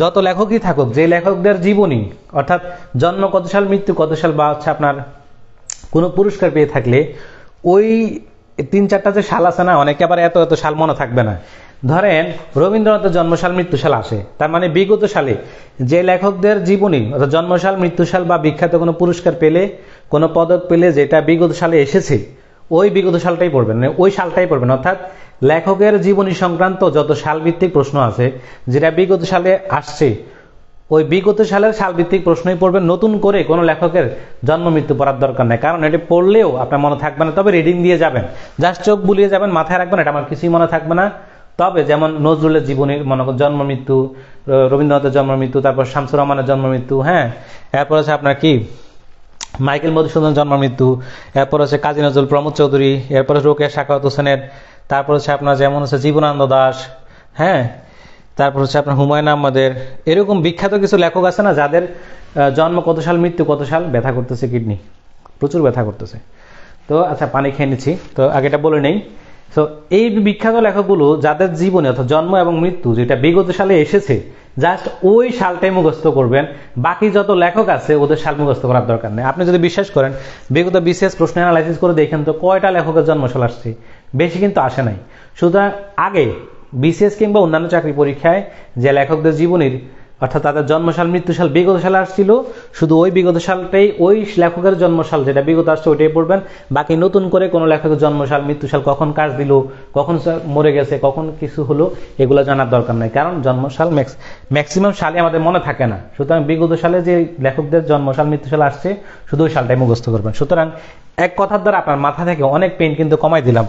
যত লেখকই থাকুক, যে লেখকদের জীবনী অর্থাৎ জন্ম কত সাল, মৃত্যু কত সাল, বা হচ্ছে আপনার কোনো পুরস্কার পেয়ে থাকলে ওই 3-4টা যে সাল আছে না, অনেকে আবার এত এত সাল মনে থাকবে না। ধরেন রবীন্দ্রনাথের জন্মসাল মৃত্যুসাল আসে, তার মানে বিগত সালে যে লেখকদের জীবনী অর্থাৎ জন্মসাল, মৃত্যুসাল বা বিখ্যাত কোনো পুরস্কার পেলে, কোনো পদক পেলে যেটা বিগত সালে এসেছে, ওই বিগত সালটাই পড়বেন, ওই সালটাই পড়বেন। অর্থাৎ লেখকের জীবনী সংক্রান্ত যত সালভিত্তিক প্রশ্ন আছে যেটা বিগত সালে আসছে, ওই বিগত সালের সালভিত্তিক প্রশ্নই পড়বেন। নতুন করে কোনো লেখকের জন্ম মৃত্যু পড়ার দরকার নেই, কারণ এটি পড়লেও আপনার মনে থাকবে না। তবে রিডিং দিয়ে যাবেন, জাস্ট চোখ বুলিয়ে যাবেন, মাথায় রাখবেন এটা আমার কিছুই মনে থাকবে না। তবে যেমন নজরুলের জীবনীর মনে করেন জন্ম মৃত্যু, রবীন্দ্রনাথের জন্ম মৃত্যু, তারপর শামসুর রহমানের জন্ম মৃত্যু, হ্যাঁ, এরপর আছে আপনার কি মাইকেল মধুসূদন জন্ম মৃত্যু, এরপর হচ্ছে কাজী নজরুল, প্রমোদ চৌধুরী, এরপর রোকেয়া সাখাওয়াত হোসেনের, তারপর হচ্ছে আপনার যেমন হচ্ছে জীবনানন্দ দাশ, হ্যাঁ, তারপর হচ্ছে আপনার হুমায়ুন আহমেদের, এরকম বিখ্যাত কিছু লেখক আছে না যাদের জন্ম কত সাল, মৃত্যু কত সাল, ব্যথা করতেছে কিডনি, প্রচুর ব্যথা করতেছে। তো আচ্ছা পানি খেয়ে নিচ্ছি, তো আগেটা বলে নেই। তো এই বিখ্যাত লেখকগুলো যাদের জীবনে অর্থাৎ জন্ম এবং মৃত্যু যেটা বিগত সালে এসেছে, জাস্ট ওই সালটাই মুখস্থ করবেন। বাকি যত লেখক আছে ওদের সাল মুখস্থ করার দরকার নেই। আপনি যদি বিশ্বাস করেন বিগত বিসিএস প্রশ্ন অ্যানালাইসিস করে দেখেন তো কয়টা লেখকের জন্মসাল আসছে, বেশি কিন্তু আসে নাই। সুতরাং আগে বিসিএস কিংবা অন্যান্য চাকরি পরীক্ষায় যে লেখকদের জীবনীর অর্থাৎ তাদের জন্মসাল, মৃত্যুসাল বিগত সালে আসছিল, শুধু ওই বিগত সালটাই, ওই লেখকের জন্মসাল যেটা বিগত আসছে ওইটাই পড়বেন। বাকি নতুন করে কোনো লেখকের জন্মসাল, মৃত্যুসাল, কখন কাজ দিল, কখন মরে গেছে, কখন কিছু হলো, এগুলো জানার দরকার নাই, কারণ জন্মসাল ম্যাক্সিমাম সালে আমাদের মনে থাকে না। সুতরাং বিগত সালে যে লেখকদের জন্মসাল, মৃত্যুসাল আসছে শুধু ওই সালটাই মুখস্থ করবেন। সুতরাং এক কথার দ্বারা আপনার মাথা থেকে অনেক পেইন কিন্তু কমাই দিলাম।